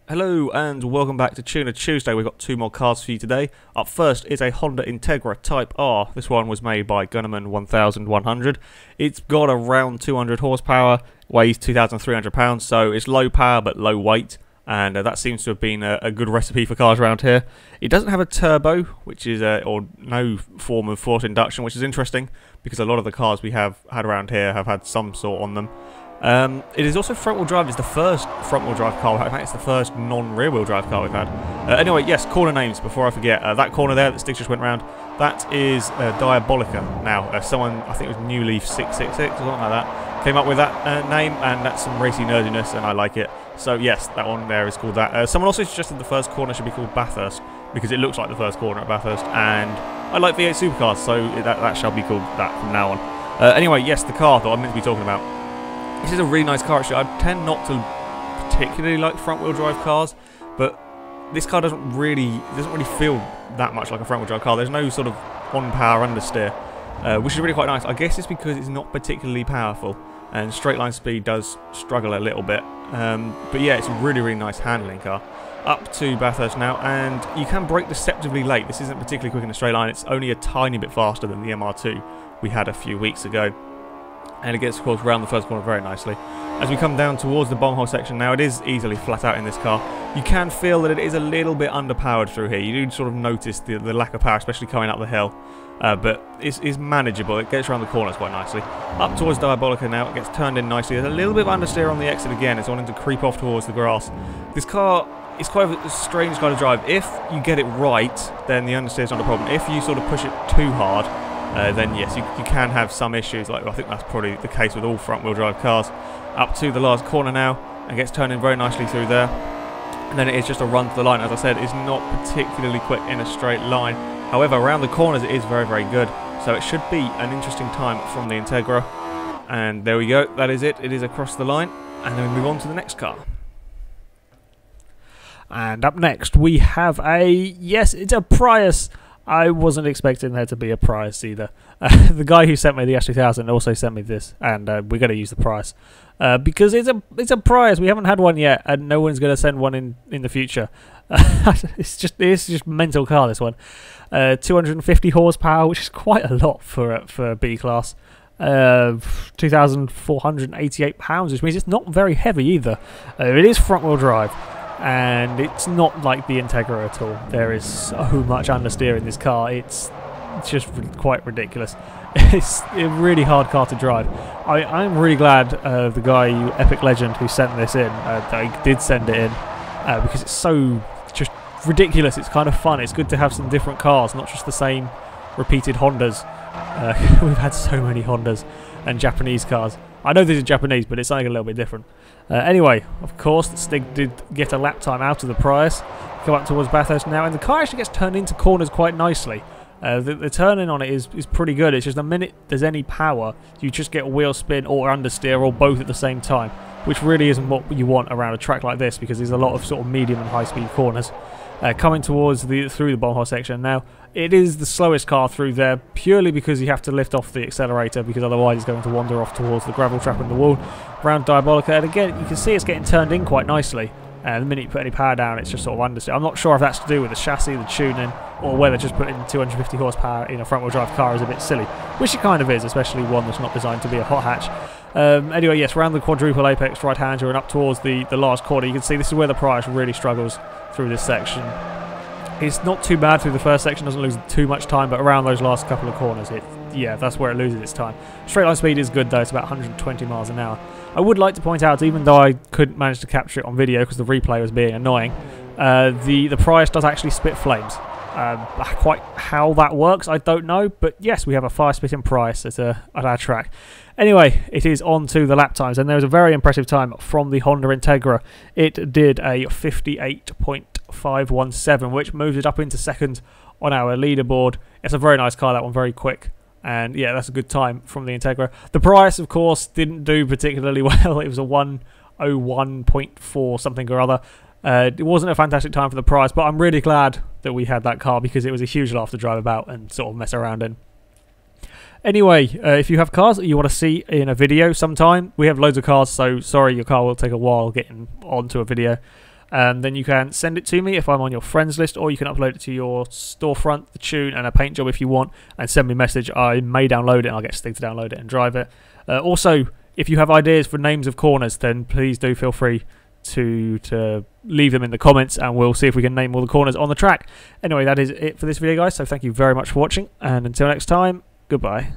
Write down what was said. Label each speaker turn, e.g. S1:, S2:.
S1: Hello and welcome back to Tuner Tuesday. We've got two more cars for you today. Up first is a Honda Integra Type R. This one was made by Gunnerman 1100. It's got around 200 horsepower, weighs 2,300 pounds, so it's low power but low weight, and that seems to have been a good recipe for cars around here. It doesn't have a turbo, which is or no form of forced induction, which is interesting because a lot of the cars we have had around here have had some sort on them. It is also front-wheel drive. It's the first front-wheel drive car. In fact, it's the first non-rear-wheel drive car we've had. Anyway, yes, corner names before I forget. That corner there that Stig just went round, that is Diabolica. Now, someone, I think it was New Leaf 666 or something like that, came up with that name, and that's some racy nerdiness, and I like it. So yes, that one there is called that. Someone also suggested the first corner should be called Bathurst, because it looks like the first corner at Bathurst, and I like V8 supercars, so that shall be called that from now on. Anyway, yes, the car that I'm meant to be talking about. This is a really nice car actually. I tend not to particularly like front-wheel drive cars, but this car doesn't really feel that much like a front-wheel drive car. There's no sort of on-power understeer, which is really quite nice. I guess it's because it's not particularly powerful, and straight line speed does struggle a little bit. But yeah, it's a really nice handling car. Up to Bathurst now, and you can brake deceptively late. This isn't particularly quick in a straight line. It's only a tiny bit faster than the MR2 we had a few weeks ago. And it gets, of course, round the first corner very nicely. As we come down towards the bomb hole section now, it is easily flat out in this car. You can feel that it is a little bit underpowered through here. You do sort of notice the lack of power, especially coming up the hill. But it's manageable. It gets around the corners quite nicely. Up towards Diabolica now, it gets turned in nicely. There's a little bit of understeer on the exit again. It's wanting to creep off towards the grass. This car is quite a strange kind of drive. If you get it right, then the understeer is not a problem. If you sort of push it too hard, then yes, you can have some issues. Like I think that's probably the case with all front-wheel drive cars. Up to the last corner now, and gets turned in very nicely through there. And then it is just a run to the line. As I said, it's not particularly quick in a straight line. However, around the corners it is very good. So it should be an interesting time from the Integra. And there we go. That is it. It is across the line. And then we move on to the next car.
S2: And up next we have yes, it's a Prius. I wasn't expecting there to be a Prius either. The guy who sent me the S2000 also sent me this, and we're going to use the Prius because it's a Prius. We haven't had one yet, and no one's going to send one in the future. It's just mental car, this one. 250 horsepower, which is quite a lot for B class. 2,488 pounds, which means it's not very heavy either. It is front wheel drive. And it's not like the Integra at all. There is so much understeer in this car. It's just quite ridiculous. It's a really hard car to drive. I'm really glad the guy, Epic Legend, who sent this in, that he did send it in, because it's so just ridiculous. It's kind of fun. It's good to have some different cars, not just the same repeated Hondas. We've had so many Hondas and Japanese cars. I know these are Japanese, but it's something a little bit different. Anyway, of course, Stig did get a lap time out of the Prius. Come up towards Bathurst now, and the car actually gets turned into corners quite nicely. The turning on it is pretty good. It's just the minute there's any power, you just get a wheel spin or understeer or both at the same time, which really isn't what you want around a track like this because there's a lot of sort of medium and high speed corners. Coming towards through the bomb hole section now, it is the slowest car through there purely because you have to lift off the accelerator because otherwise it's going to wander off towards the gravel trap in the wall around Diabolica. And again, you can see it's getting turned in quite nicely. And the minute you put any power down, it's just sort of understeer. I'm not sure if that's to do with the chassis, the tuning, or whether just putting 250 horsepower in a front-wheel drive car is a bit silly, which it kind of is, especially one that's not designed to be a hot hatch. Anyway, yes, around the quadruple apex right-hander and up towards the last corner, you can see this is where the Prius really struggles through this section. It's not too bad through the first section, doesn't lose too much time, but around those last couple of corners, yeah, that's where it loses its time. Straight line speed is good though, it's about 120 miles an hour. I would like to point out, even though I couldn't manage to capture it on video because the replay was being annoying, the Prius does actually spit flames. Quite how that works, I don't know, but yes, we have a fire-spitting Prius at our track. Anyway, it is on to the lap times, and there was a very impressive time from the Honda Integra. It did a 58.517, which moves it up into second on our leaderboard. It's a very nice car, that one, very quick. And yeah, that's a good time from the Integra. The Prius, of course, didn't do particularly well. It was a 101.4 something or other. It wasn't a fantastic time for the Prius, but I'm really glad that we had that car because it was a huge laugh to drive about and sort of mess around in. Anyway, if you have cars that you want to see in a video sometime, we have loads of cars, so sorry your car will take a while getting onto a video. Then you can send it to me if I'm on your friends list, or you can upload it to your storefront, the tune, and a paint job if you want, and send me a message. I may download it, and I'll get Stig to download it and drive it. Also, if you have ideas for names of corners, then please do feel free to leave them in the comments, and we'll see if we can name all the corners on the track. Anyway, that is it for this video, guys, so thank you very much for watching, and until next time, goodbye.